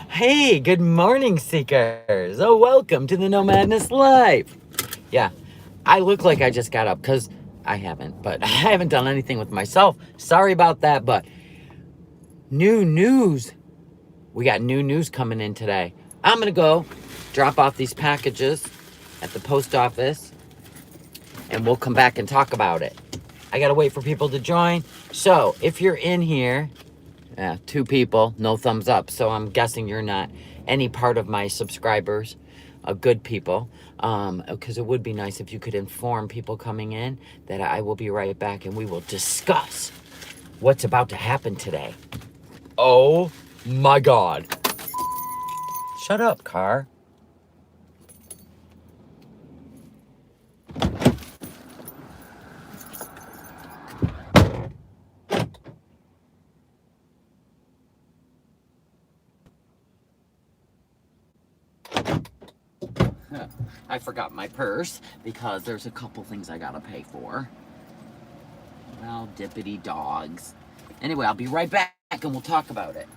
Hey, good morning, Seekers. Oh, welcome to the No Madness Live. Yeah, I look like I just got up because I haven't, but I haven't done anything with myself. Sorry about that, but new news. We got new news coming in today. I'm going to go drop off these packages at the post office and we'll come back and talk about it. I got to wait for people to join. So if you're in here, yeah, two people, no thumbs up. So I'm guessing you're not any part of my subscribers, good people. Because it would be nice if you could inform people coming in that I will be right back and we will discuss what's about to happen today. Oh my God. Shut up, car. I forgot my purse because there's a couple things I gotta pay for. Well, dippity dogs. Anyway, I'll be right back and we'll talk about it.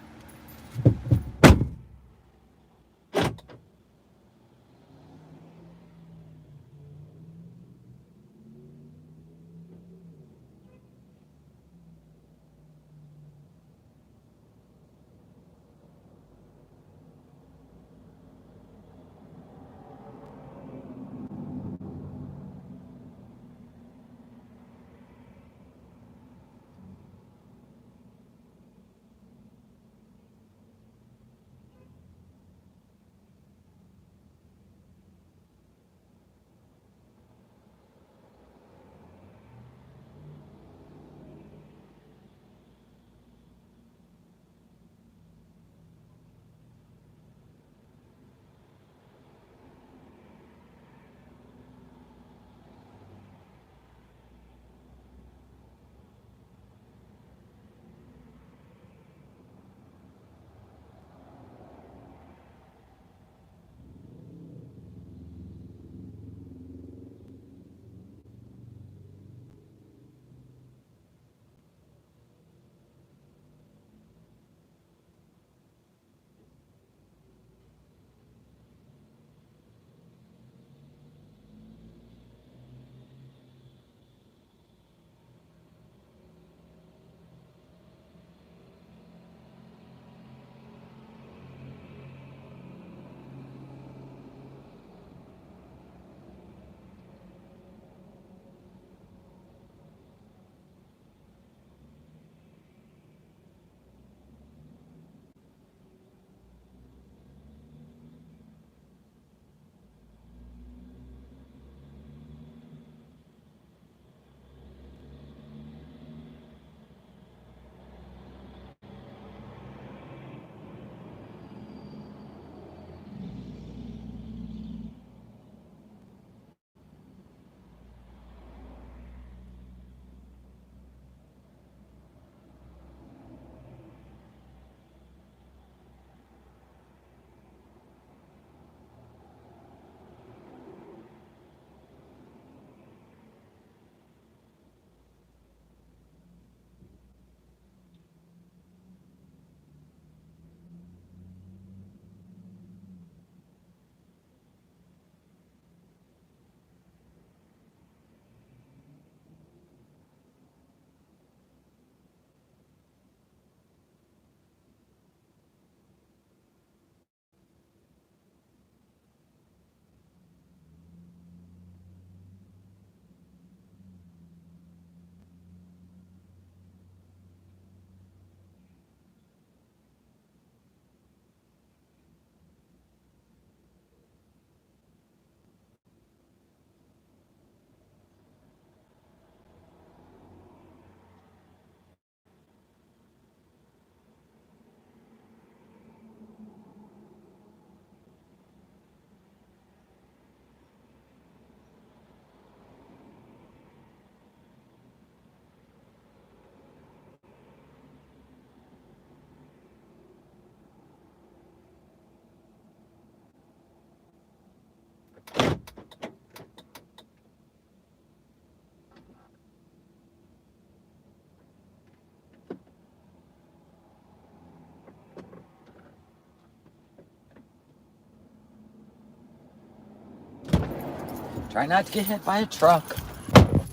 Try not to get hit by a truck.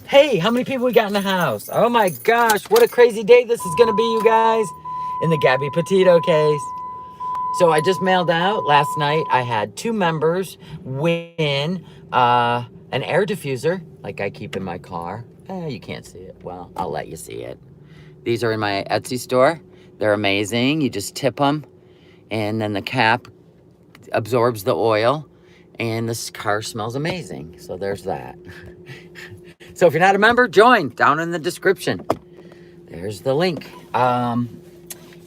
Hey, how many people we got in the house? Oh my gosh, what a crazy day this is gonna be, you guys. In the Gabby Petito case. So I just mailed out last night. I had 2 members win an air diffuser, like I keep in my car. You can't see it. Well, I'll let you see it. These are in my Etsy store. They're amazing. You just tip them, and then the cap absorbs the oil, and this car smells amazing. So there's that. So if you're not a member, join down in the description. There's the link.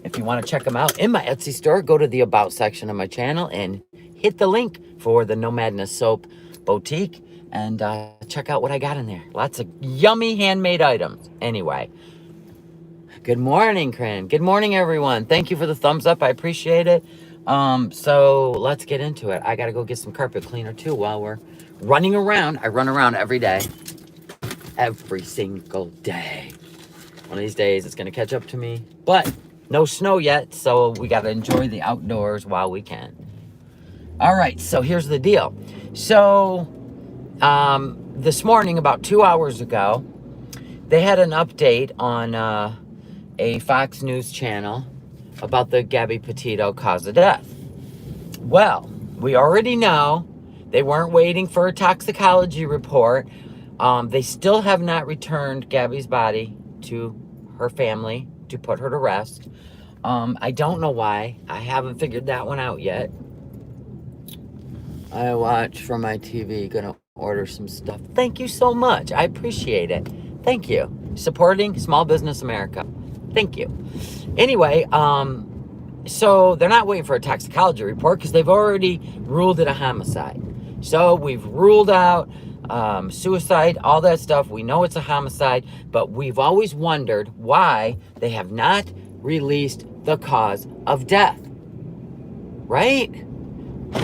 If you want to check them out in my Etsy store, go to the About section of my channel and hit the link for the No Madness Soap Boutique and check out what I got in there. Lots of yummy handmade items. Anyway, good morning, Corinne. Good morning, everyone. Thank you for the thumbs up. I appreciate it. So let's get into it. I got to go get some carpet cleaner too while we're running around. I run around every day. Every single day. One of these days it's going to catch up to me. But no snow yet, so we got to enjoy the outdoors while we can. All right, so here's the deal. So this morning, about 2 hours ago, they had an update on a Fox News channel about the Gabby Petito cause of death. Well, we already know they weren't waiting for a toxicology report. They still have not returned Gabby's body to her family to put her to rest. I don't know why. I haven't figured that one out yet. I watch from my TV. Gonna order some stuff. Thank you so much. I appreciate it. Thank you. Supporting small business America. Thank you. Anyway, so they're not waiting for a toxicology report because they've already ruled it a homicide. So we've ruled out suicide, all that stuff. We know it's a homicide, but we've always wondered why they have not released the cause of death, right?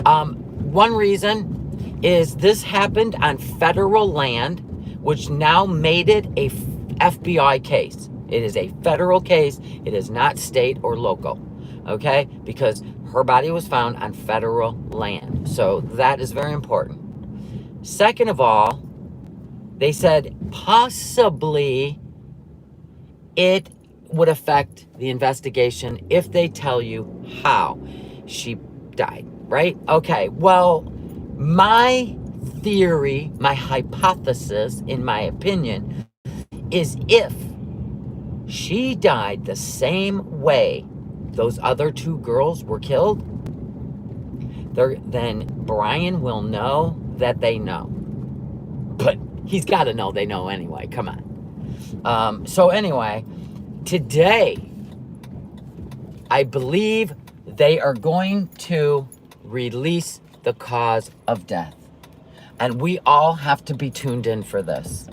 One reason is this happened on federal land, which now made it a FBI case. It is a federal case. It is not state or local, okay? Because her body was found on federal land. So that is very important. Second of all, they said possibly it would affect the investigation if they tell you how she died, right? Okay, well, my theory, my hypothesis, in my opinion, is if she died the same way those other 2 girls were killed, then Brian will know that they know. But he's got to know they know anyway. Come on. So anyway, today, I believe they are going to release the cause of death. And we all have to be tuned in for this.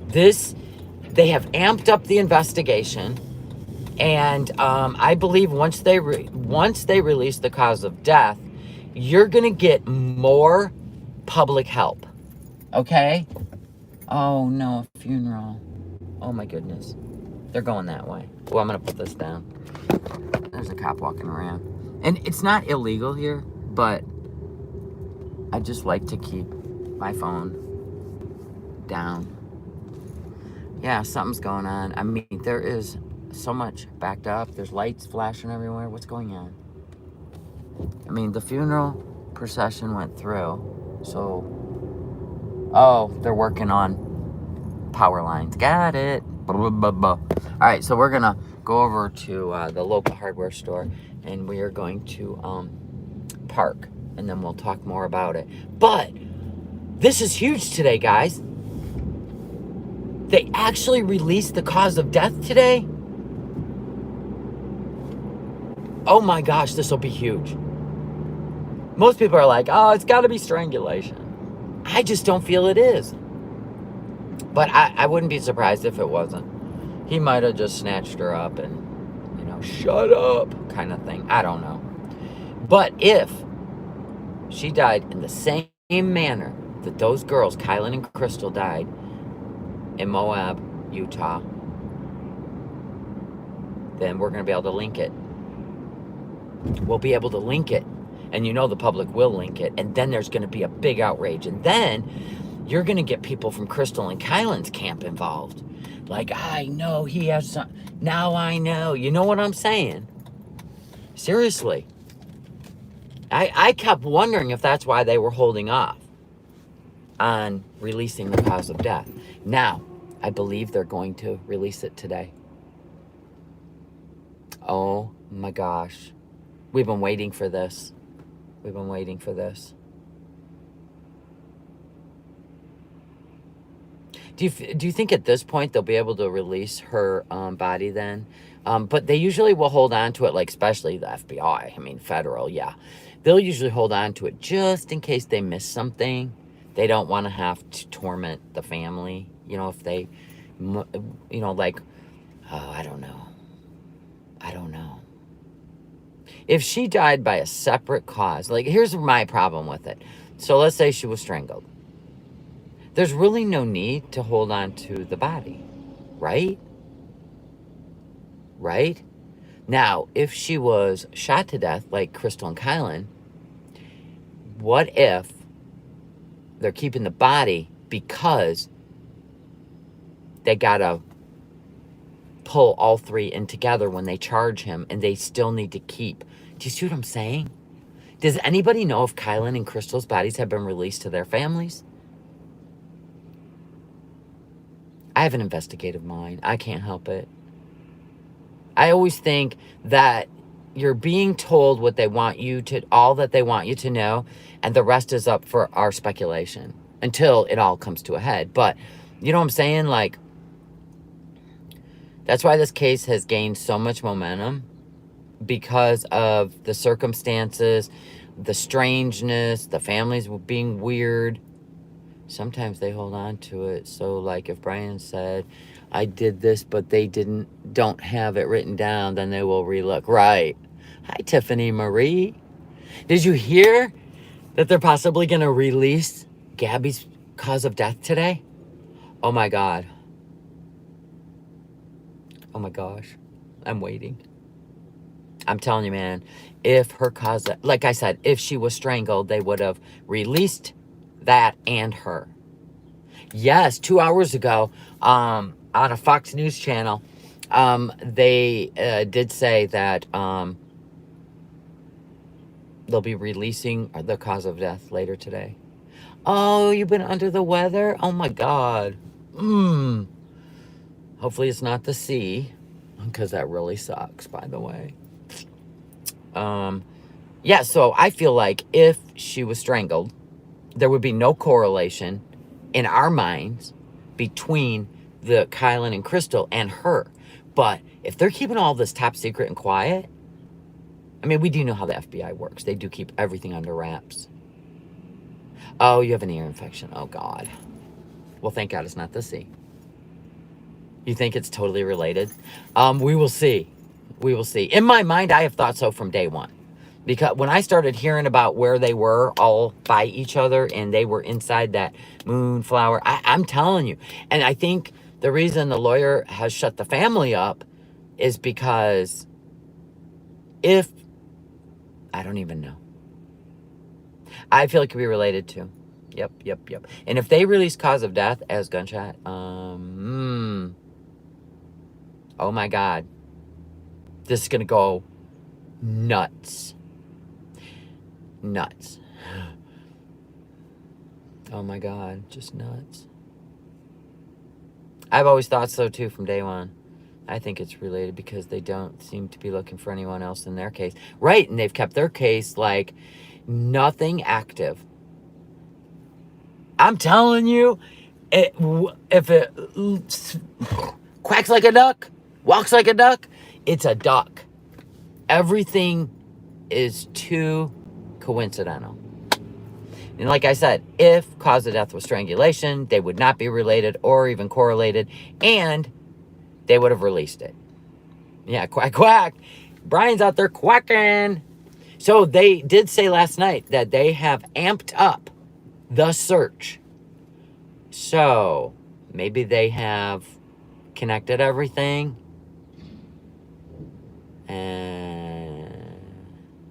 They have amped up the investigation. And I believe once they release the cause of death, you're going to get more public help. Okay? Oh, no, a funeral. Oh, my goodness. They're going that way. Well, I'm going to put this down. There's a cop walking around. And it's not illegal here, but I just like to keep my phone down. Yeah, something's going on. I mean, there is so much backed up. There's lights flashing everywhere. What's going on? I mean, the funeral procession went through, so... Oh, they're working on power lines. Got it. Blah, blah, blah. All right, so we're going to go over to the local hardware store, and we are going to park, and then we'll talk more about it. But this is huge today, guys. They actually released the cause of death today. Oh my gosh, this will be huge. Most people are like, oh, it's got to be strangulation. I just don't feel it is. But I wouldn't be surprised if it wasn't. He might have just snatched her up and, shut up kind of thing. I don't know. But if she died in the same manner that those girls, Kylan and Crystal, died in Moab, Utah, then we're going to be able to link it. We'll be able to link it. And the public will link it. And then there's going to be a big outrage. And then you're going to get people from Crystal and Kylan's camp involved. Like, I know he has some. Now I know. You know what I'm saying? Seriously. I kept wondering if that's why they were holding off on releasing the cause of death. Now, I believe they're going to release it today. Oh my gosh. We've been waiting for this. We've been waiting for this. Do you think at this point they'll be able to release her body then? But they usually will hold on to it, like especially the FBI. I mean, federal, yeah. They'll usually hold on to it just in case they miss something. They don't want to have to torment the family. You know, if they, like, oh, I don't know. If she died by a separate cause, like, here's my problem with it. So let's say she was strangled. There's really no need to hold on to the body, right? Right? Now, if she was shot to death, like Crystal and Kylan, what if they're keeping the body because they gotta pull all three in together when they charge him, and they still need to keep. Do you see what I'm saying? Does anybody know if Kylan and Crystal's bodies have been released to their families? I have an investigative mind. I can't help it. I always think that you're being told what they want you to, all that they want you to know, and the rest is up for our speculation until it all comes to a head. But you know what I'm saying? Like, that's why this case has gained so much momentum, because of the circumstances, the strangeness, the families being weird. Sometimes they hold on to it. So like if Brian said, I did this, but they don't have it written down, then they will relook. Right. Hi, Tiffany Marie. Did you hear that they're possibly going to release Gabby's cause of death today? Oh my God. Oh my gosh. I'm waiting. I'm telling you, man, if her cause, like I said, if she was strangled, they would have released that and her. Yes, 2 hours ago, on a Fox News channel, they did say that they'll be releasing the cause of death later today. Oh, you've been under the weather? Oh my God. Hopefully it's not the sea, because that really sucks, by the way. Yeah, so I feel like if she was strangled, there would be no correlation in our minds between the Kylan and Crystal and her. But if they're keeping all this top secret and quiet, I mean, we do know how the FBI works. They do keep everything under wraps. Oh, you have an ear infection. Oh, God. Well, thank God it's not the sea. You think it's totally related? We will see. We will see. In my mind, I have thought so from day one. Because when I started hearing about where they were all by each other and they were inside that moonflower, I'm telling you. And I think the reason the lawyer has shut the family up is because I don't even know. I feel it could be related to. Yep. And if they release cause of death as gunshot, oh my God. This is going to go nuts. Nuts. Oh my God, just nuts. I've always thought so too from day one. I think it's related because they don't seem to be looking for anyone else in their case. Right, and they've kept their case like nothing active. I'm telling you, if it quacks like a duck, walks like a duck, it's a duck. Everything is too coincidental. And like I said, if cause of death was strangulation, they would not be related or even correlated, and they would have released it. Yeah, quack, quack. Brian's out there quacking. So they did say last night that they have amped up the search. So maybe they have connected everything. And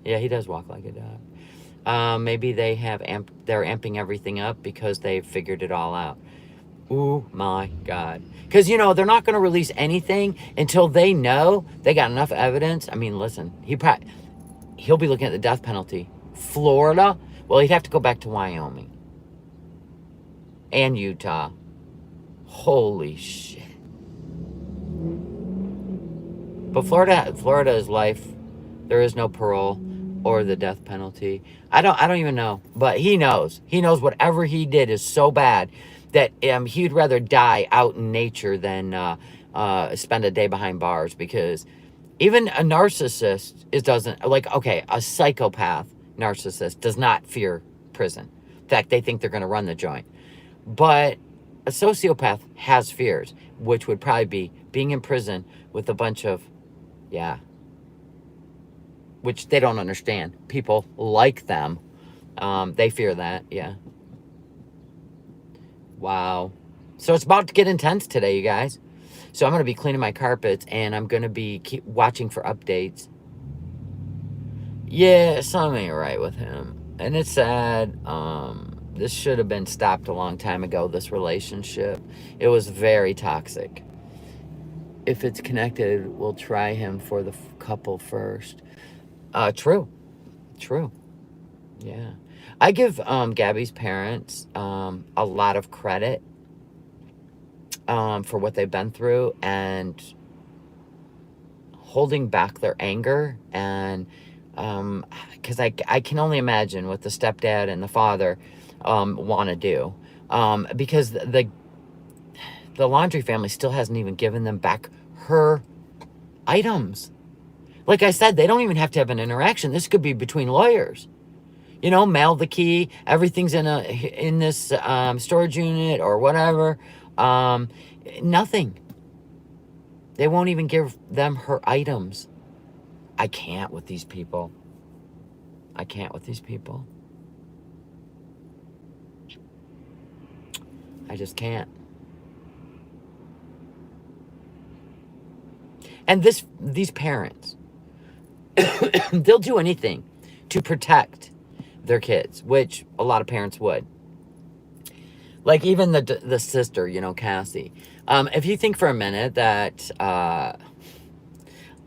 yeah, he does walk like a duck. Maybe they're amping everything up because they've figured it all out. Oh my God. Because, they're not going to release anything until they know they got enough evidence. I mean, listen, he'll be looking at the death penalty. Florida, well, he'd have to go back to Wyoming and Utah. Holy shit. But Florida is life. There is no parole or the death penalty. I don't even know, but he knows. He knows whatever he did is so bad that he'd rather die out in nature than spend a day behind bars, because even a narcissist doesn't, like, okay, a psychopath narcissist does not fear prison. In fact, they think they're going to run the joint. But a sociopath has fears, which would probably be being in prison with a bunch of, yeah, which they don't understand. People like them. They fear that, yeah. Wow. So it's about to get intense today, you guys. So I'm going to be cleaning my carpets, and I'm going to be watching for updates. Yeah, something ain't right with him. And it's sad. This should have been stopped a long time ago, this relationship. It was very toxic. If it's connected, we'll try him for the couple first. True. Yeah. I give Gabby's parents a lot of credit for what they've been through and holding back their anger, and because I can only imagine what the stepdad and the father want to do, because the Laundrie family still hasn't even given them back her items. Like I said, they don't even have to have an interaction. This could be between lawyers. Mail the key. Everything's in this storage unit or whatever. Nothing. They won't even give them her items. I can't with these people. I just can't. And these parents, they'll do anything to protect their kids, which a lot of parents would. Like even the sister, Cassie. If you think for a minute that,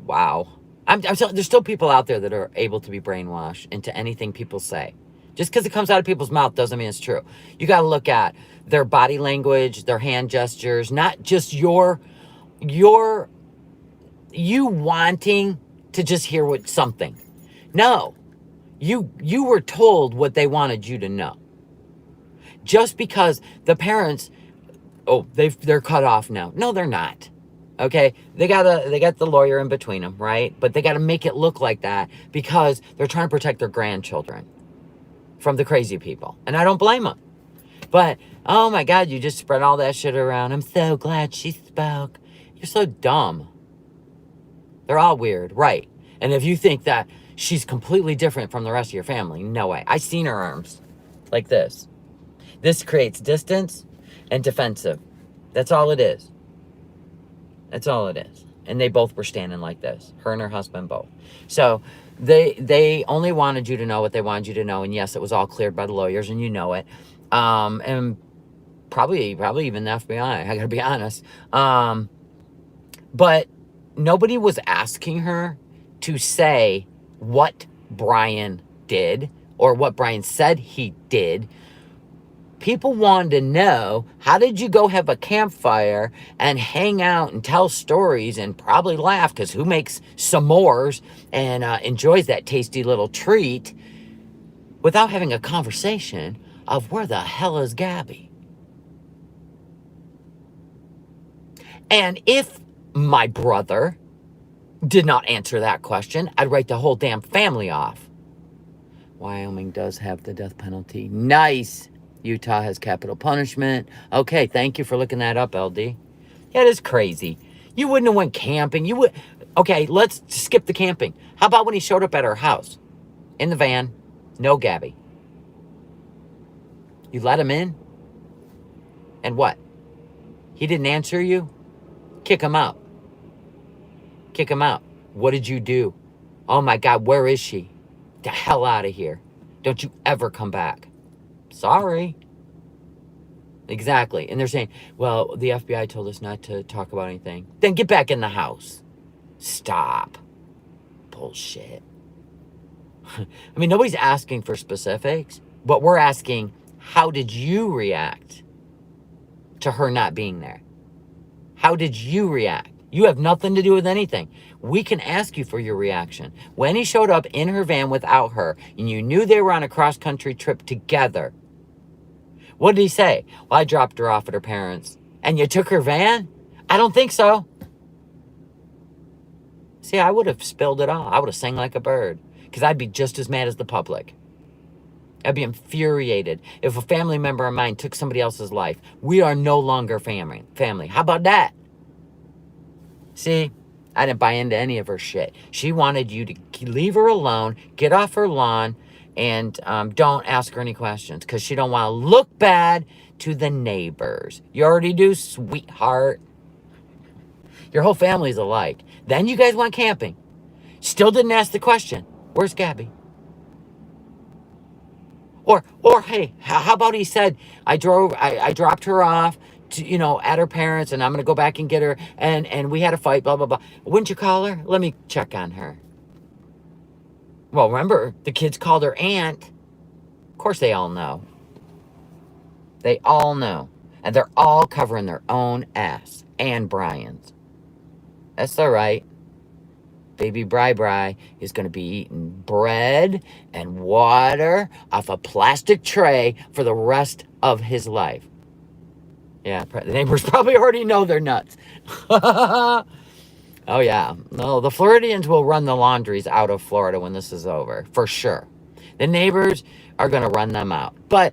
wow, there's still people out there that are able to be brainwashed into anything people say. Just because it comes out of people's mouth doesn't mean it's true. You got to look at their body language, their hand gestures, not just you wanting to just hear something. No, you were told what they wanted you to know. Just because the parents, they're cut off now. No, they're not. Okay, they got the lawyer in between them, right? But they got to make it look like that because they're trying to protect their grandchildren from the crazy people, and I don't blame them. But oh my God, you just spread all that shit around. I'm so glad she spoke. You're so dumb. They're all weird, right? And if you think that she's completely different from the rest of your family, no way. I seen her arms like this. This creates distance and defensive. That's all it is. And they both were standing like this. Her and her husband both. So they only wanted you to know what they wanted you to know. And yes, it was all cleared by the lawyers, and you know it. And probably even the FBI. I gotta be honest. But nobody was asking her to say what Brian did or what Brian said he did. People wanted to know, how did you go have a campfire and hang out and tell stories and probably laugh, because who makes s'mores and enjoys that tasty little treat without having a conversation of where the hell is Gabby? And if my brother did not answer that question, I'd write the whole damn family off. Wyoming does have the death penalty. Nice. Utah has capital punishment. Okay, thank you for looking that up, LD. Yeah, it is crazy. You wouldn't have went camping. Okay, let's skip the camping. How about when he showed up at her house? In the van. No Gabby. You let him in? And what? He didn't answer you? Kick him out. What did you do? Oh my God, where is she? The hell out of here. Don't you ever come back. Sorry. Exactly. And they're saying, well, the FBI told us not to talk about anything. Then get back in the house. Stop. Bullshit. I mean, nobody's asking for specifics, but we're asking, how did you react to her not being there? How did you react? You have nothing to do with anything. We can ask you for your reaction. When he showed up in her van without her, and you knew they were on a cross-country trip together, what did he say? Well, I dropped her off at her parents. And you took her van? I don't think so. See, I would have spilled it all. I would have sang like a bird. Because I'd be just as mad as the public. I'd be infuriated if a family member of mine took somebody else's life. We are no longer family. How about that? See, I didn't buy into any of her shit. She wanted you to leave her alone, get off her lawn, and don't ask her any questions because she don't want to look bad to the neighbors. You already do, sweetheart. Your whole family's alike. Then you guys went camping. Still didn't ask the question, where's Gabby? Or hey, how about he said, I dropped her off to, at her parents, and I'm going to go back and get her, and we had a fight, blah, blah, blah. Wouldn't you call her? Let me check on her. Well, remember, the kids called her aunt. Of course they all know. They all know. And they're all covering their own ass. And Brian's. That's all right. Baby Bri is going to be eating bread and water off a plastic tray for the rest of his life. Yeah, the neighbors probably already know they're nuts. Oh, yeah. No, the Floridians will run the laundries out of Florida when this is over, for sure. The neighbors are going to run them out. But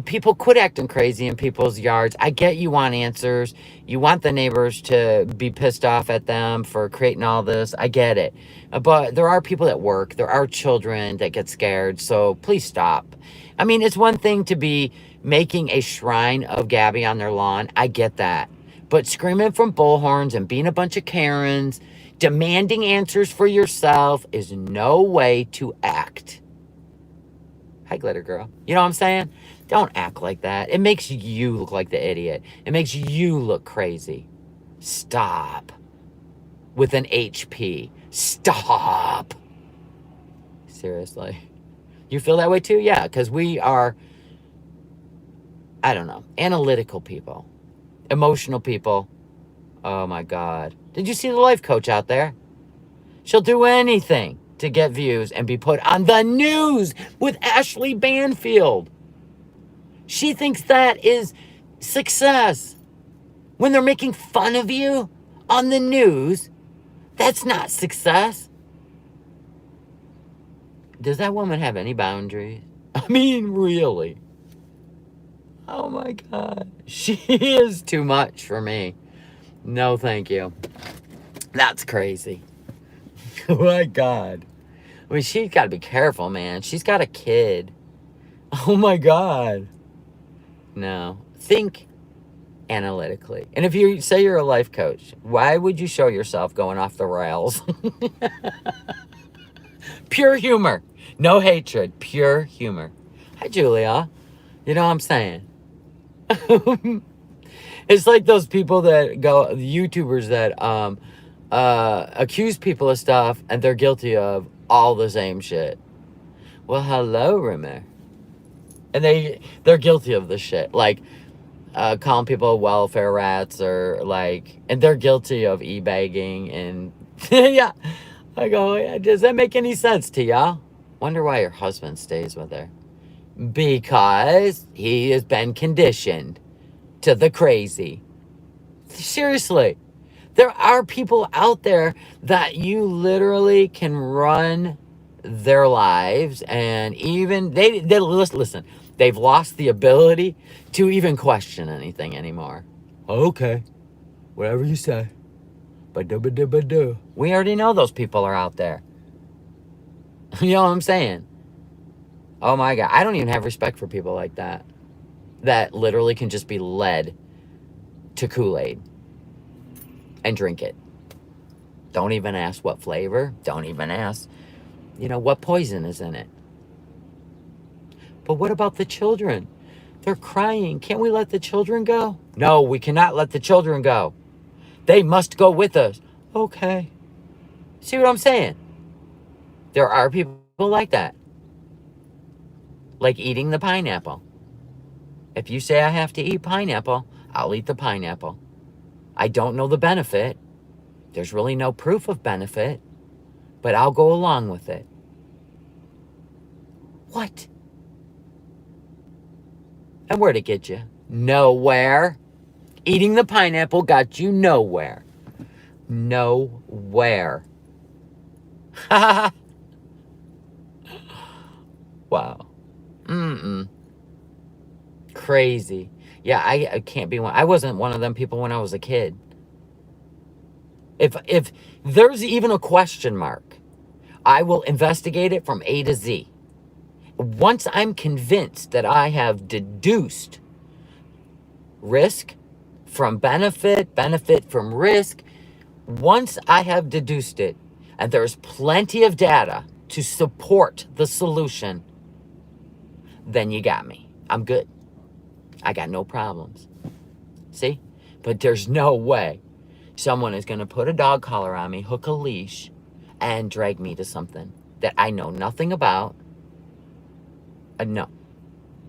people quit acting crazy in people's yards. I get you want answers. You want the neighbors to be pissed off at them for creating all this. I get it. But there are people that work. There are children that get scared. So please stop. I mean, it's one thing to be making a shrine of Gabby on their lawn. I get that. But screaming from bullhorns and being a bunch of Karens, demanding answers for yourself is no way to act. Hi, Glitter Girl. You know what I'm saying? Don't act like that. It makes you look like the idiot. It makes you look crazy. Stop. With an HP. Stop. Seriously. You feel that way too? Yeah, because we are, I don't know, analytical people. Emotional people. Oh my God. Did you see the life coach out there? She'll do anything to get views and be put on the news with Ashley Banfield. She thinks that is success. When they're making fun of you on the news, that's not success. Does that woman have any boundaries? I mean, really. Oh my God. She is too much for me. No, thank you. That's crazy. Oh my God. I mean, she's got to be careful, man. She's got a kid. Oh my God. No. Think analytically. And if you say you're a life coach, why would you show yourself going off the rails? Pure humor. No hatred. Pure humor. Hi, Julia. You know what I'm saying? It's like those people that go, YouTubers that accuse people of stuff and they're guilty of all the same shit. Well, hello, Rimmer. And they're guilty of this shit. Like, calling people welfare rats or like, and they're guilty of e-bagging and yeah. I go, yeah, does that make any sense to y'all? Wonder why her husband stays with her. Because he has been conditioned to the crazy. Seriously. There are people out there that you literally can run their lives and even they listen, they've lost the ability to even question anything anymore. Okay. Whatever you say. Ba-do. We already know those people are out there. You know what I'm saying? Oh my God. I don't even have respect for people like that. That literally can just be led to Kool-Aid and drink it. Don't even ask what flavor. Don't even ask, what poison is in it. But what about the children? They're crying. Can't we let the children go? No, we cannot let the children go. They must go with us. Okay. See what I'm saying? There are people like that. Like eating the pineapple. If you say I have to eat pineapple, I'll eat the pineapple. I don't know the benefit. There's really no proof of benefit, but I'll go along with it. What? And where'd it get you? Nowhere. Eating the pineapple got you nowhere. Nowhere. Wow. Crazy. Yeah, I can't be one. I wasn't one of them people when I was a kid. If there's even a question mark, I will investigate it from A to Z. Once I'm convinced that I have deduced risk from benefit, benefit from risk, once I have deduced it, and there's plenty of data to support the solution, then you got me. I'm good. I got no problems. See? But there's no way someone is going to put a dog collar on me, hook a leash, and drag me to something that I know nothing about. No.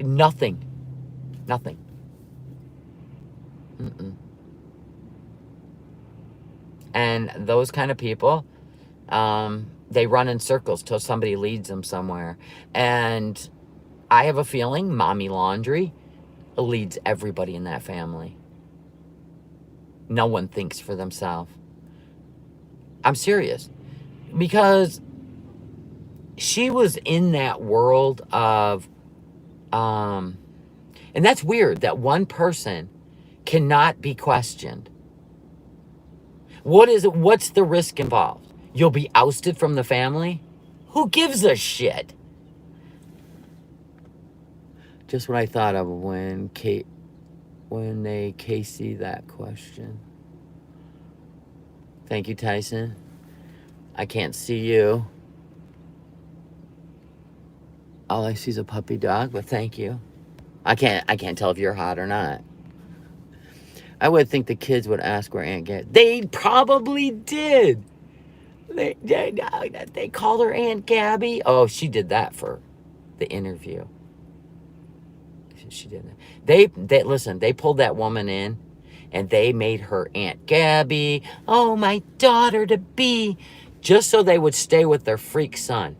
Nothing. Nothing. And those kind of people, they run in circles till somebody leads them somewhere. And I have a feeling mommy laundry leads everybody in that family. No one thinks for themselves. I'm serious. Because she was in that world of, and that's weird that one person cannot be questioned. What is it? What's the risk involved? You'll be ousted from the family? Who gives a shit? Just what I thought of when they Casey that question. Thank you, Tyson. I can't see you. All I see is a puppy dog, but thank you. I can't tell if you're hot or not. I would think the kids would ask where Aunt Gabby. They probably did. They called her Aunt Gabby. Oh, she did that for the interview. She did that. They listen. They pulled that woman in, and they made her Aunt Gabby. Oh, my daughter to be, just so they would stay with their freak son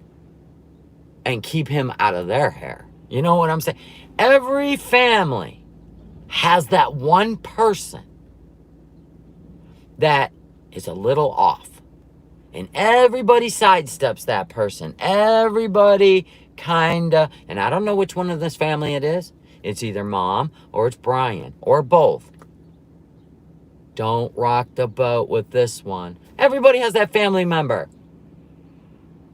and keep him out of their hair. You know what I'm saying? Every family has that one person that is a little off. And everybody sidesteps that person. Everybody kinda, and I don't know which one of this family it is. It's either mom or it's Brian or both. Don't rock the boat with this one. Everybody has that family member.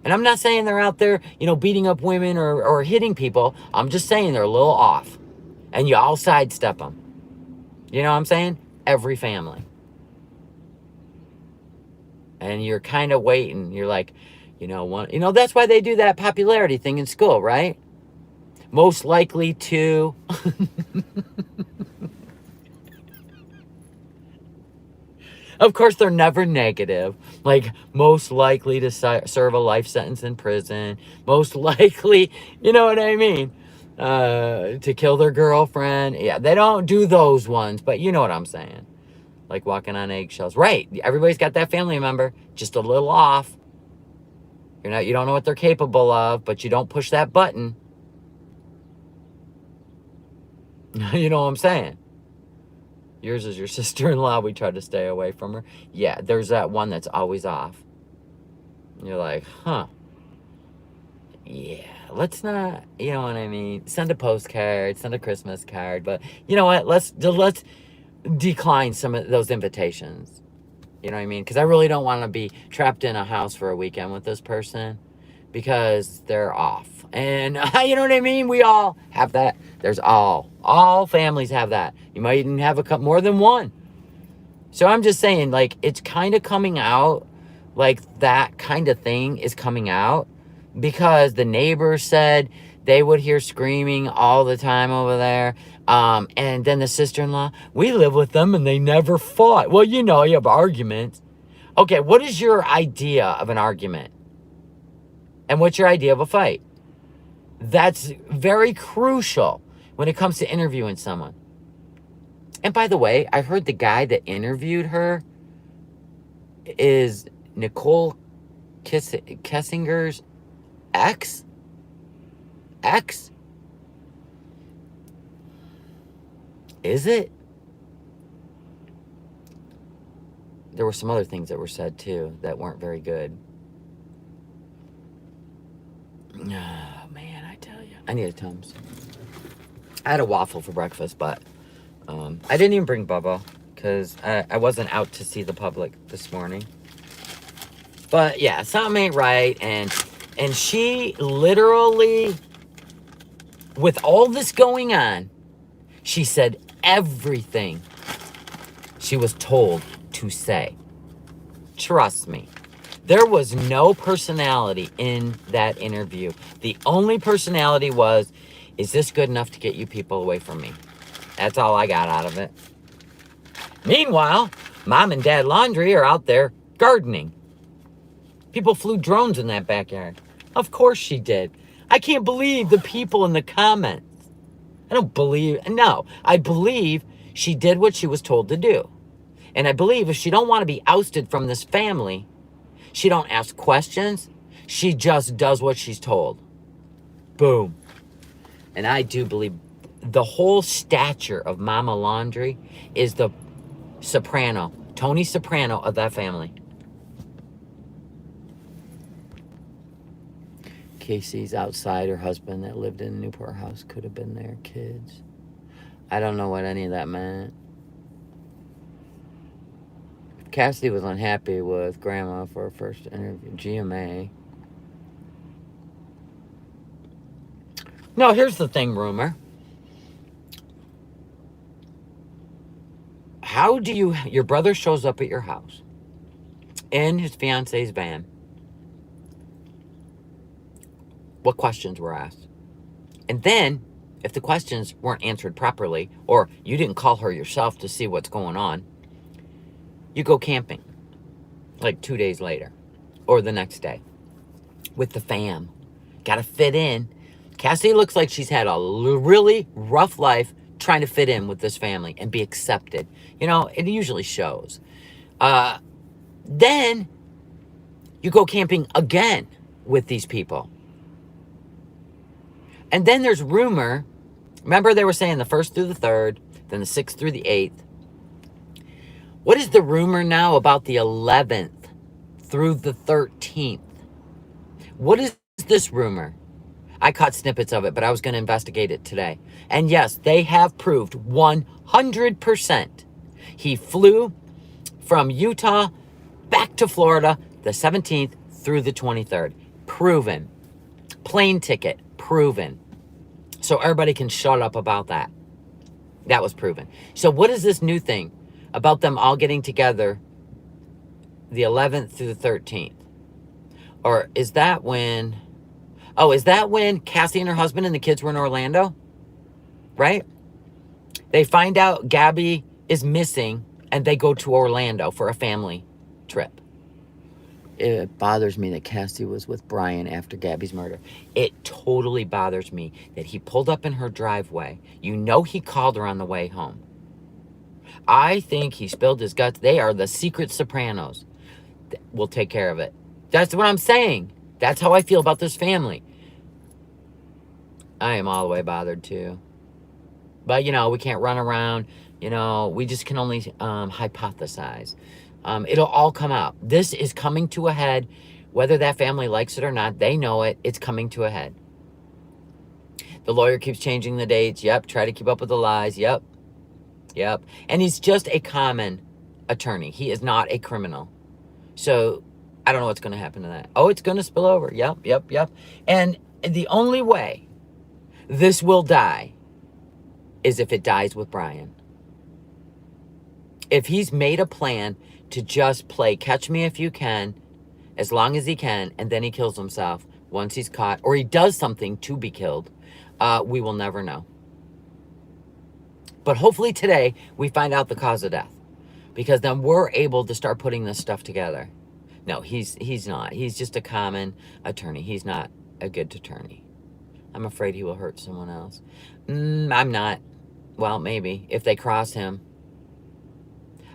And I'm not saying they're out there, beating up women or hitting people. I'm just saying they're a little off. And you all sidestep them. You know what I'm saying? Every family. And you're kind of waiting. You're like, that's why they do that popularity thing in school, right? Most likely to... Of course, they're never negative. Like, most likely to serve a life sentence in prison. Most likely, you know what I mean? To kill their girlfriend. Yeah, they don't do those ones, but you know what I'm saying. Like walking on eggshells. Right. Everybody's got that family member. Just a little off. You don't know what they're capable of, but you don't push that button. You know what I'm saying? Yours is your sister-in-law. We try to stay away from her. Yeah, there's that one that's always off. You're like, huh. Yeah, let's not, you know what I mean? Send a postcard, send a Christmas card. But you know what? Let's decline some of those invitations. You know what I mean? Because I really don't want to be trapped in a house for a weekend with this person because they're off. And you know what I mean? We all have that. There's all families have that. You might even have a couple more than one. So I'm just saying, like, it's kind of coming out, like that kind of thing is coming out because the neighbor said They would hear screaming all the time over there. And then the sister-in-law, we live with them and they never fought. Well, you know, you have arguments. Okay, what is your idea of an argument? And what's your idea of a fight? That's very crucial when it comes to interviewing someone. And by the way, I heard the guy that interviewed her is Nicole Kessinger's ex? Ex? Is it? There were some other things that were said too that weren't very good. Oh man, I tell you. I need a Tums. I had a waffle for breakfast, but I didn't even bring Bubba because I wasn't out to see the public this morning. But yeah, something ain't right. And she literally, with all this going on, she said everything she was told to say. Trust me. There was no personality in that interview. The only personality was, is this good enough to get you people away from me? That's all I got out of it. Meanwhile, Mom and Dad Laundry are out there gardening. People flew drones in that backyard. Of course she did. I can't believe the people in the comments. I believe she did what she was told to do. And I believe if she don't want to be ousted from this family, she don't ask questions. She just does what she's told. Boom. And I do believe the whole stature of Mama Laundry is the soprano, Tony Soprano of that family. Casey's outside. Her husband that lived in the Newport house could have been their kids. I don't know what any of that meant. Cassidy was unhappy with Grandma for her first interview. GMA. No, here's the thing, rumor. How do your brother shows up at your house in his fiance's van? What questions were asked? And then, if the questions weren't answered properly, or you didn't call her yourself to see what's going on, you go camping, like 2 days later, or the next day, with the fam. Gotta fit in. Cassie looks like she's had a really rough life trying to fit in with this family and be accepted. You know, it usually shows. Then, you go camping again with these people. And then there's rumor. Remember they were saying the 1st through the 3rd, then the 6th through the 8th. What is the rumor now about the 11th through the 13th? What is this rumor? I caught snippets of it, but I was going to investigate it today. And yes, they have proved 100%. He flew from Utah back to Florida the 17th through the 23rd. Proven. Plane ticket. Proven. So everybody can shut up about that. That was proven. So what is this new thing about them all getting together the 11th through the 13th? Or is that when... Oh, is that when Cassie and her husband and the kids were in Orlando? Right? They find out Gabby is missing and they go to Orlando for a family trip. It bothers me that Cassie was with Brian after Gabby's murder. It totally bothers me that he pulled up in her driveway. You know he called her on the way home. I think he spilled his guts. They are the secret Sopranos. We'll take care of it. That's what I'm saying. That's how I feel about this family. I am all the way bothered too. But, you know, we can't run around. You know, we just can only hypothesize. It'll all come out. This is coming to a head. Whether that family likes it or not, they know it. It's coming to a head. The lawyer keeps changing the dates. Yep. Try to keep up with the lies. Yep. Yep. And he's just a common attorney. He is not a criminal. So I don't know what's going to happen to that. Oh, it's going to spill over. Yep. Yep. Yep. And the only way this will die is if it dies with Brian. If he's made a plan to just play catch me if you can, as long as he can, and then he kills himself once he's caught, or he does something to be killed, We will never know. But hopefully today we find out the cause of death, because then we're able to start putting this stuff together. No, he's not. He's just a common attorney. He's not a good attorney. I'm afraid he will hurt someone else. I'm not. Well, maybe if they cross him.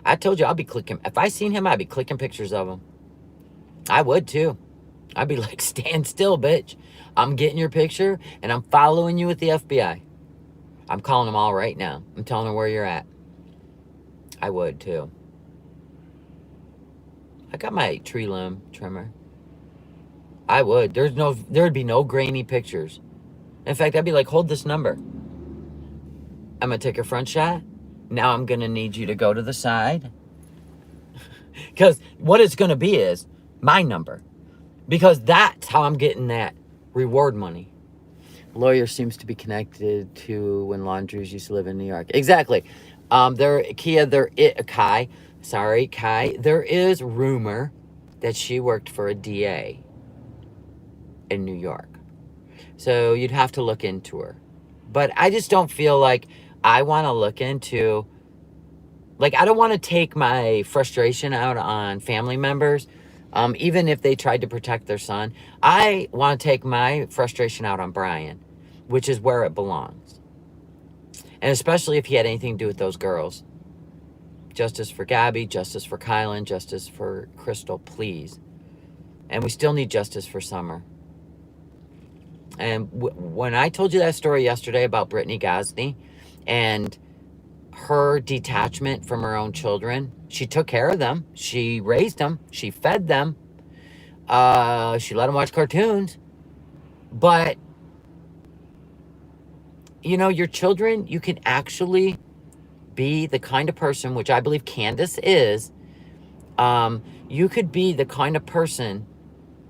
I told you I'll be clicking. If I seen him, I'd be clicking pictures of him. I would too. I'd be like, stand still, bitch. I'm getting your picture and I'm following you with the FBI. I'm calling them all right now. I'm telling them where you're at. I would too. I got my tree limb trimmer. I would. There'd be no grainy pictures. In fact, I'd be like, hold this number. I'm gonna take a front shot. Now I'm gonna need you to go to the side. Because what it's gonna be is my number. Because that's how I'm getting that reward money. Lawyer seems to be connected to when Laundries used to live in New York. Exactly. Kai. There is rumor that she worked for a DA in New York. So you'd have to look into her. But I just don't feel like I want to look into, like, I don't want to take my frustration out on family members, even if they tried to protect their son. I want to take my frustration out on Brian, which is where it belongs. And especially if he had anything to do with those girls. Justice for Gabby, justice for Kylan, justice for Crystal, please. And we still need justice for Summer. And when I told you that story yesterday about Brittany Gosney and her detachment from her own children, she took care of them. She raised them. She fed them. She let them watch cartoons. But, you know, your children, you can actually be the kind of person, which I believe Candace is. You could be the kind of person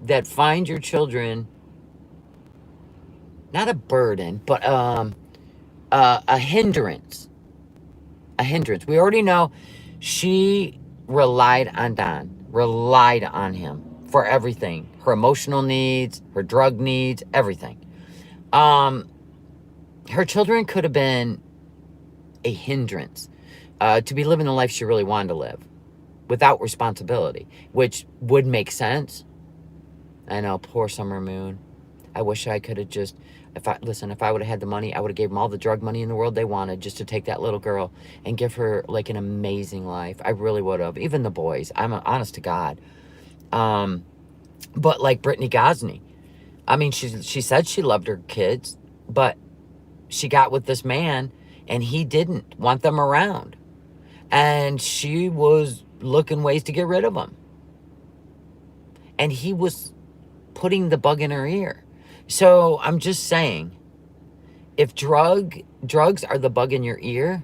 that finds your children not a burden, but a hindrance. A hindrance. We already know she relied on Don, relied on him for everything. Her emotional needs, her drug needs, everything. Her children could have been a hindrance to be living the life she really wanted to live without responsibility, which would make sense. I know, poor Summer Moon. I wish I could have just, if I would have had the money, I would have gave them all the drug money in the world they wanted just to take that little girl and give her like an amazing life. I really would have. Even the boys. I'm honest to God. But like Brittany Gosney, I mean, she said she loved her kids, but she got with this man and he didn't want them around. And she was looking ways to get rid of them. And he was putting the bug in her ear. So I'm just saying, if drugs are the bug in your ear,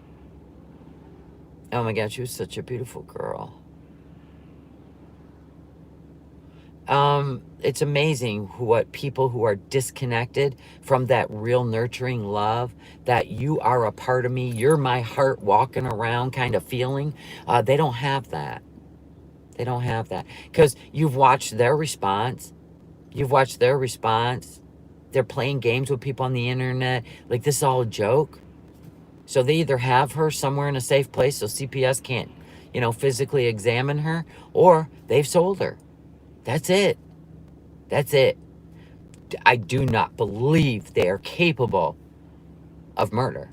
oh my God, she was such a beautiful girl. It's amazing what people who are disconnected from that real nurturing love, that you are a part of me, you're my heart walking around kind of feeling, they don't have that. They don't have that. Because you've watched their response. They're playing games with people on the internet. Like, this is all a joke. So they either have her somewhere in a safe place so CPS can't, physically examine her, or they've sold her. That's it. I do not believe they are capable of murder.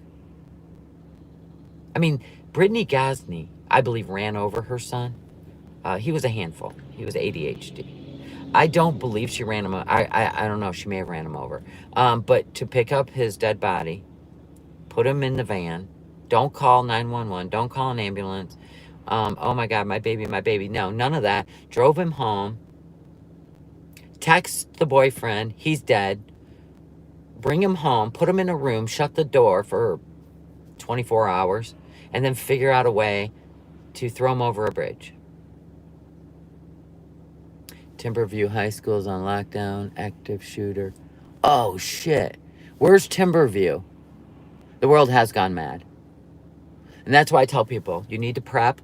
I mean, Brittany Gosney, I believe, ran over her son. He was a handful. He was ADHD. I don't believe she ran him over. I don't know. She may have ran him over. But to pick up his dead body, put him in the van, don't call 911, don't call an ambulance. Oh my God, my baby. No, none of that. Drove him home. Text the boyfriend, he's dead. Bring him home, put him in a room, shut the door for 24 hours, and then figure out a way to throw him over a bridge. Timberview High School is on lockdown, active shooter. Oh, shit. Where's Timberview? The world has gone mad. And that's why I tell people, you need to prep.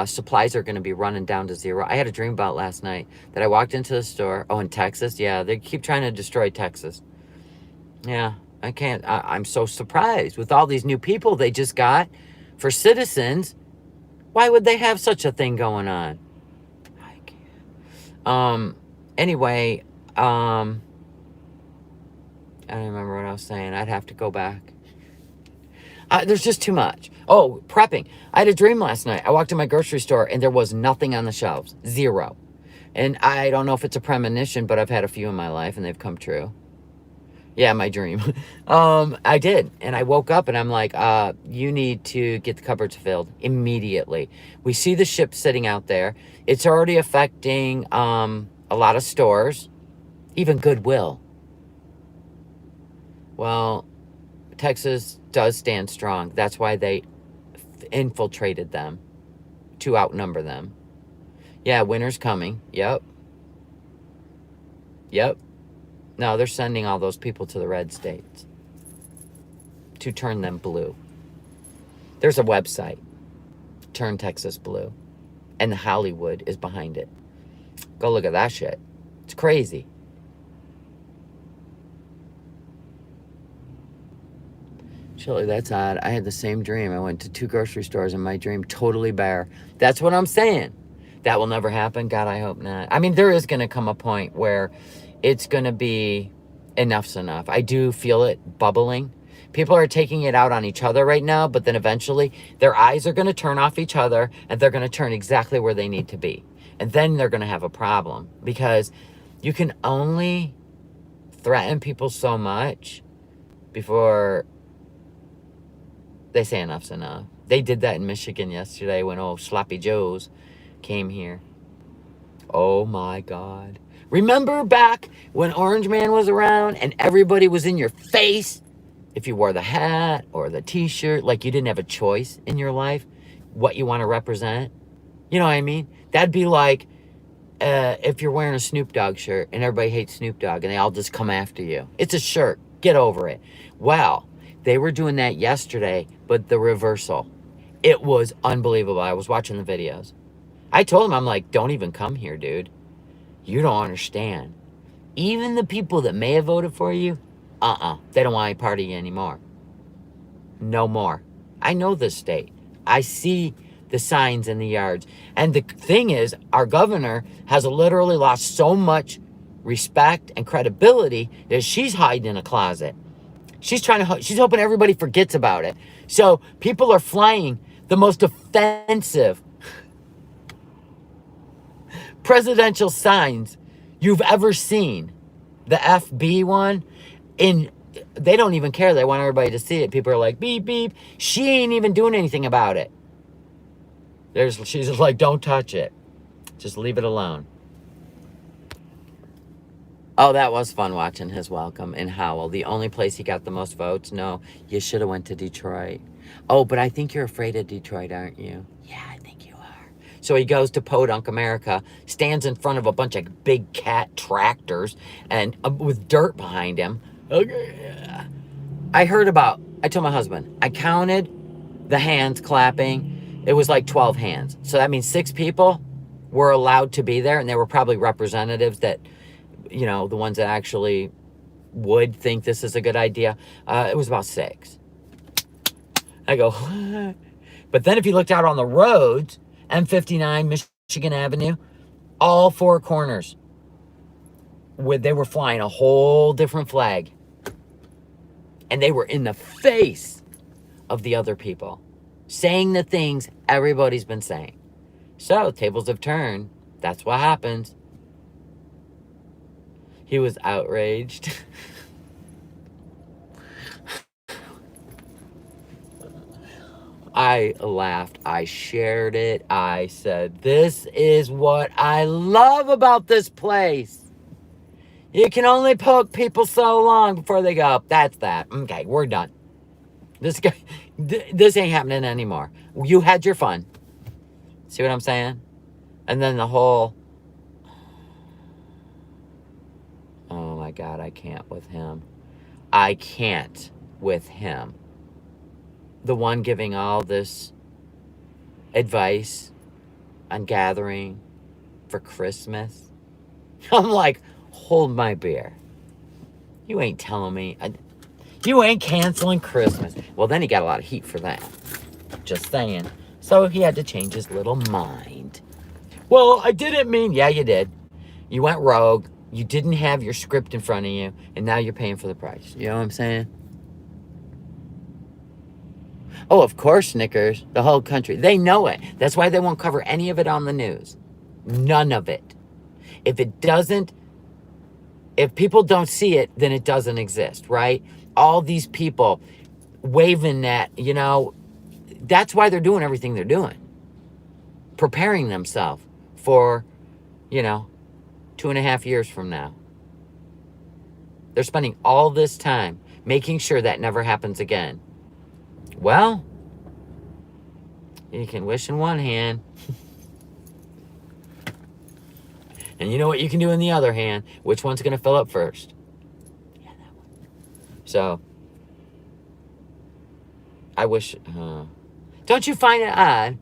Supplies are going to be running down to zero. I had a dream about last night that I walked into the store. Oh, in Texas? Yeah, they keep trying to destroy Texas. Yeah, I'm so surprised with all these new people they just got for citizens. Why would they have such a thing going on? I can't. Anyway, I don't remember what I was saying. I'd have to go back. There's just too much. Oh, prepping. I had a dream last night. I walked in my grocery store and there was nothing on the shelves. Zero. And I don't know if it's a premonition, but I've had a few in my life and they've come true. Yeah, my dream. I did. And I woke up and I'm like, you need to get the cupboards filled immediately. We see the ship sitting out there. It's already affecting a lot of stores, even Goodwill. Well, Texas does stand strong. That's why they infiltrated them to outnumber them. Yeah, winter's coming. Yep. No, they're sending all those people to the red states to turn them blue. There's a website, Turn Texas Blue, and Hollywood is behind it. Go look at that shit. It's crazy. Chili, that's odd. I had the same dream. I went to 2 grocery stores in my dream, totally bare. That's what I'm saying. That will never happen. God, I hope not. I mean, there is going to come a point where it's going to be enough's enough. I do feel it bubbling. People are taking it out on each other right now, but then eventually their eyes are going to turn off each other and they're going to turn exactly where they need to be. And then they're going to have a problem because you can only threaten people so much before they say enough's enough. They did that in Michigan yesterday when old Sloppy Joe's came here. Oh my God. Remember back when Orange Man was around and everybody was in your face? If you wore the hat or the t-shirt, like you didn't have a choice in your life, what you want to represent. You know what I mean? That'd be like if you're wearing a Snoop Dogg shirt and everybody hates Snoop Dogg and they all just come after you. It's a shirt. Get over it. Well, they were doing that yesterday, but the reversal. It was unbelievable. I was watching the videos. I told him, I'm like, don't even come here, dude. You don't understand. Even the people that may have voted for you, they don't want any part of you anymore. No more. I know this state. I see the signs in the yards. And the thing is, our governor has literally lost so much respect and credibility that she's hiding in a closet. She's hoping everybody forgets about it. So people are flying the most offensive presidential signs you've ever seen. The FB one, they don't even care. They want everybody to see it. People are like, beep, beep. She ain't even doing anything about it. She's just like, don't touch it. Just leave it alone. Oh, that was fun watching his welcome in Howell. The only place he got the most votes. No, you should have went to Detroit. Oh, but I think you're afraid of Detroit, aren't you? Yeah, I think you are. So he goes to Podunk, America, stands in front of a bunch of big cat tractors and with dirt behind him. Okay. I told my husband, I counted the hands clapping. It was like 12 hands. So that means 6 people were allowed to be there, and they were probably representatives that, you know, the ones that actually would think this is a good idea. It was about 6. I go, what? But then if you looked out on the roads, M59, Michigan Avenue, all 4 corners, they were flying a whole different flag. And they were in the face of the other people, saying the things everybody's been saying. So tables have turned. That's what happens. He was outraged. I laughed. I shared it. I said, this is what I love about this place. You can only poke people so long before they go, that's that. Okay, we're done. This ain't happening anymore. You had your fun. See what I'm saying? And then the whole, oh my God, I can't with him. I can't with him. The one giving all this advice on gathering for Christmas. I'm like, hold my beer. You ain't telling me. You ain't canceling Christmas. Well, then he got a lot of heat for that. Just saying. So he had to change his little mind. Well, I didn't mean... Yeah, you did. You went rogue. You didn't have your script in front of you. And now you're paying for the price. You know what I'm saying? Oh, of course, Snickers. The whole country. They know it. That's why they won't cover any of it on the news. None of it. If it doesn't... If people don't see it, then it doesn't exist, right? All these people waving that, you know... That's why they're doing everything they're doing. Preparing themselves for, 2.5 years from now. They're spending all this time making sure that never happens again. Well, you can wish in one hand. And you know what you can do in the other hand? Which one's going to fill up first? Yeah, that one. So, I wish... don't you find it odd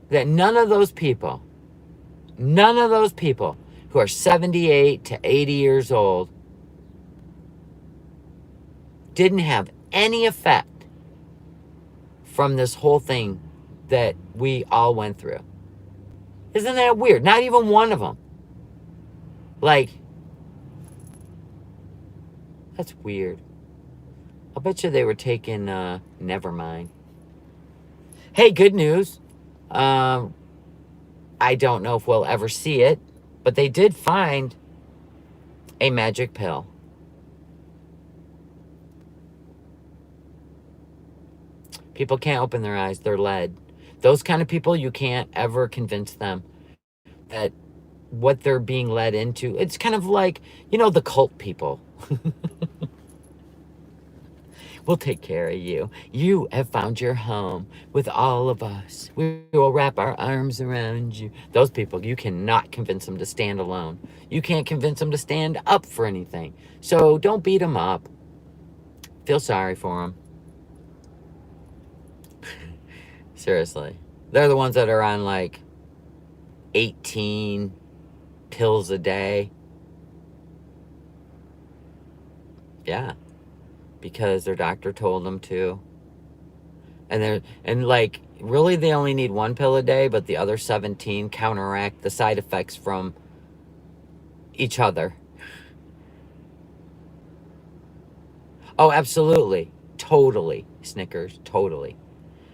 that none of those people who are 78 to 80 years old didn't have any effect from this whole thing that we all went through? Isn't that weird? Not even one of them. Like, that's weird. I'll bet you they were taking, never mind. Hey, good news. I don't know if we'll ever see it, but they did find a magic pill. People can't open their eyes. They're led. Those kind of people, you can't ever convince them that what they're being led into, it's kind of like, the cult people. We'll take care of you. You have found your home with all of us. We will wrap our arms around you. Those people, you cannot convince them to stand alone. You can't convince them to stand up for anything. So don't beat them up. Feel sorry for them. Seriously. They're the ones that are on like 18 pills a day. Yeah. Because their doctor told them to. And like, really they only need one pill a day, but the other 17 counteract the side effects from each other. Oh, absolutely. Totally. Snickers. Totally.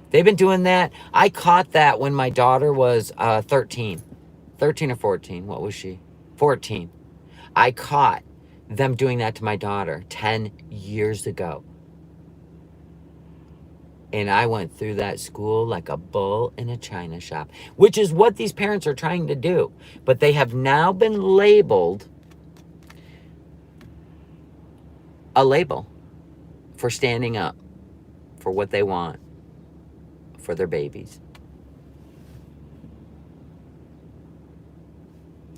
They've been doing that. I caught that when my daughter was 13. 13 or 14. What was she? 14. I caught them doing that to my daughter 10 years ago. And I went through that school like a bull in a china shop, which is what these parents are trying to do. But they have now been labeled a label for standing up for what they want for their babies.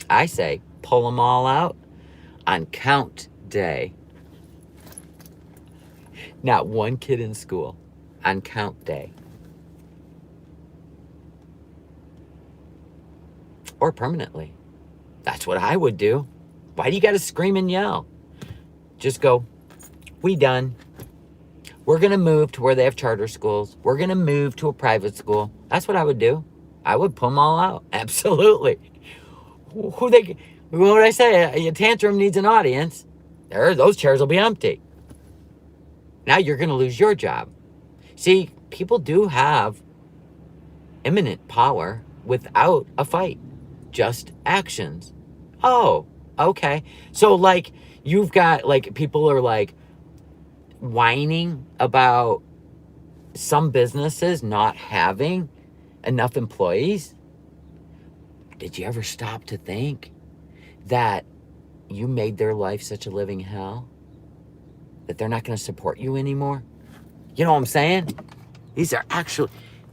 I say, pull them all out on count day. Not one kid in school on count day. Or permanently. That's what I would do. Why do you got to scream and yell? Just go, we done. We're going to move to where they have charter schools. We're going to move to a private school. That's what I would do. I would pull them all out. Absolutely. What would I say? A tantrum needs an audience. Those chairs will be empty. Now you're going to lose your job. See, people do have imminent power without a fight. Just actions. Oh, okay. So, like, you've got, like, people are, like, whining about some businesses not having enough employees. Did you ever stop to think that you made their life such a living hell that they're not going to support you anymore? You know what I'm saying? These are actually,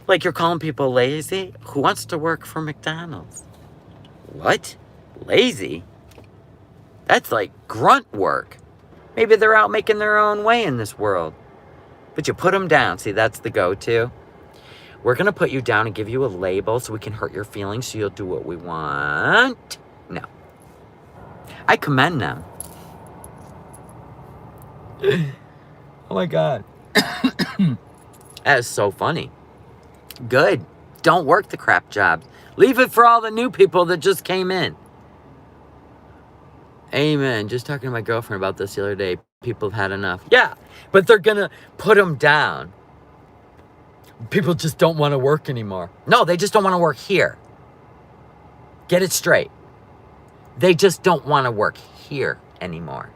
like, you're calling people lazy? Who wants to work for McDonald's? What? Lazy? That's like grunt work. Maybe they're out making their own way in this world. But you put them down. See, that's the go-to. We're going to put you down and give you a label so we can hurt your feelings so you'll do what we want. No. I commend them. Oh my God. That is so funny. Good. Don't work the crap jobs. Leave it for all the new people that just came in. Amen. Just talking to my girlfriend about this the other day. People have had enough. Yeah, but they're going to put them down. People just don't want to work anymore. No, they just don't want to work here. Get it straight. They just don't want to work here anymore.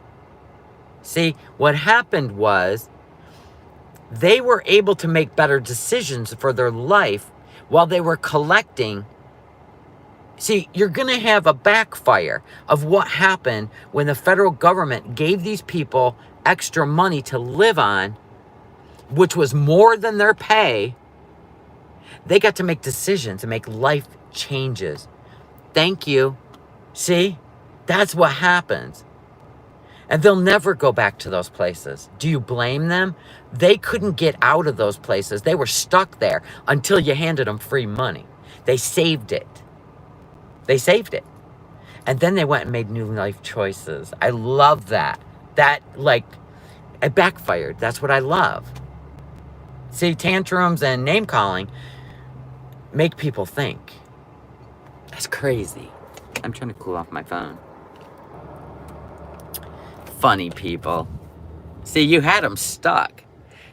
See, what happened was they were able to make better decisions for their life while they were collecting. See, you're going to have a backfire of what happened when the federal government gave these people extra money to live on, which was more than their pay. They got to make decisions and make life changes. Thank you. See, that's what happens. And they'll never go back to those places. Do you blame them? They couldn't get out of those places. They were stuck there until you handed them free money. They saved it. They saved it. And then they went and made new life choices. I love that. That, like, it backfired. That's what I love. See, tantrums and name calling make people think. That's crazy. I'm trying to cool off my phone. Funny people. See, you had them stuck.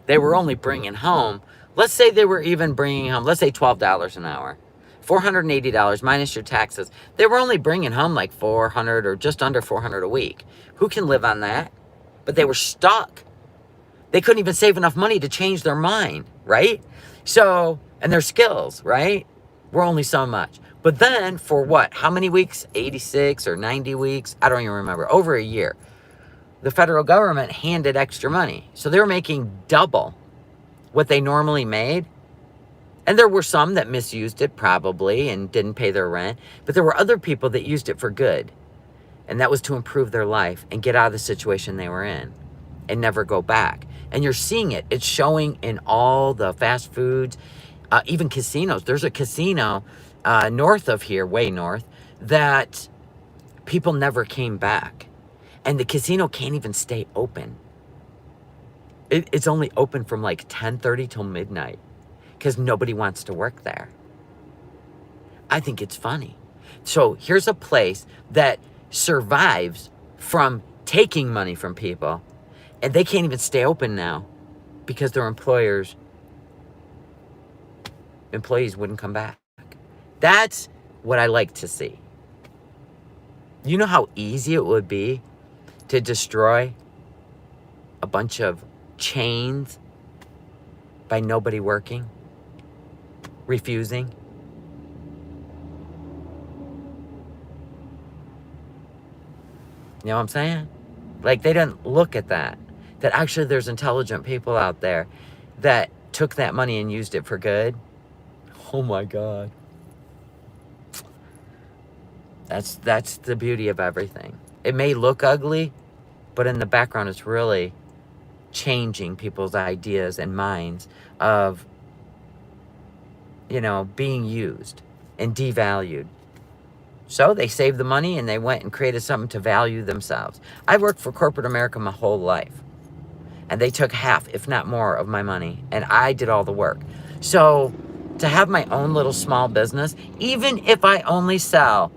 They were only bringing home, let's say they were even bringing home, let's say $12 an hour. $480 minus your taxes. They were only bringing home like $400 or just under $400 a week. Who can live on that? But they were stuck. They couldn't even save enough money to change their mind, right? So, and their skills, right? Were only so much. But then for what? How many weeks? 86 or 90 weeks? I don't even remember. Over a year. The federal government handed extra money. So they were making double what they normally made. And there were some that misused it probably and didn't pay their rent. But there were other people that used it for good. And that was to improve their life and get out of the situation they were in and never go back. And you're seeing it. It's showing in all the fast foods, even casinos. There's a casino north of here, way north, that people never came back. And the casino can't even stay open. It's only open from like 10:30 till midnight because nobody wants to work there. I think it's funny. So here's a place that survives from taking money from people, and they can't even stay open now because their employees wouldn't come back. That's what I like to see. You know how easy it would be to destroy a bunch of chains by nobody working, refusing? You know what I'm saying? Like, they didn't look at that. That actually there's intelligent people out there that took that money and used it for good. Oh my God. That's the beauty of everything. It may look ugly, but in the background it's really changing people's ideas and minds of, you know, being used and devalued. So they saved the money and they went and created something to value themselves. I've worked for corporate America my whole life. And they took half, if not more, of my money. And I did all the work. So to have my own little small business, even if I only sell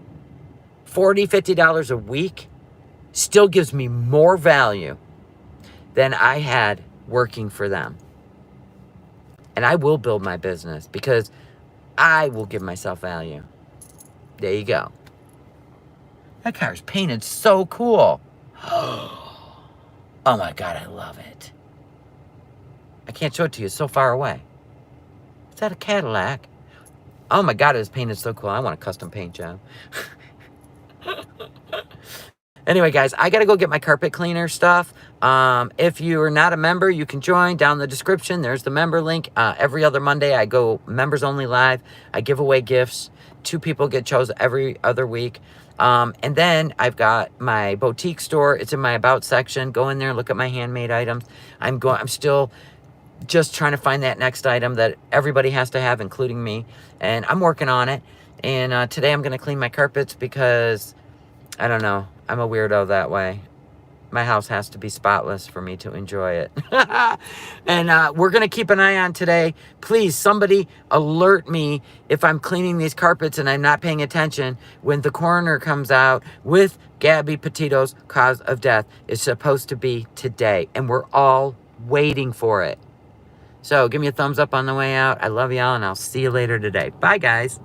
$40, $50 a week, still gives me more value than I had working for them. And I will build my business because I will give myself value. There you go. That car's painted so cool. Oh my God, I love it. I can't show it to you. It's so far away. Is that a Cadillac? Oh my God, it was painted so cool. I want a custom paint job. Anyway, guys, I got to go get my carpet cleaner stuff. If you are not a member, you can join down in the description. There's the member link. Every other Monday, I go members only live. I give away gifts. 2 people get chosen every other week. And then I've got my boutique store. It's in my about section. Go in there, look at my handmade items. I'm still just trying to find that next item that everybody has to have, including me. And I'm working on it. And today I'm going to clean my carpets because, I don't know, I'm a weirdo that way. My house has to be spotless for me to enjoy it. And we're going to keep an eye on today. Please, somebody alert me if I'm cleaning these carpets and I'm not paying attention when the coroner comes out with Gabby Petito's cause of death. It's supposed to be today, and we're all waiting for it. So give me a thumbs up on the way out. I love y'all, and I'll see you later today. Bye, guys.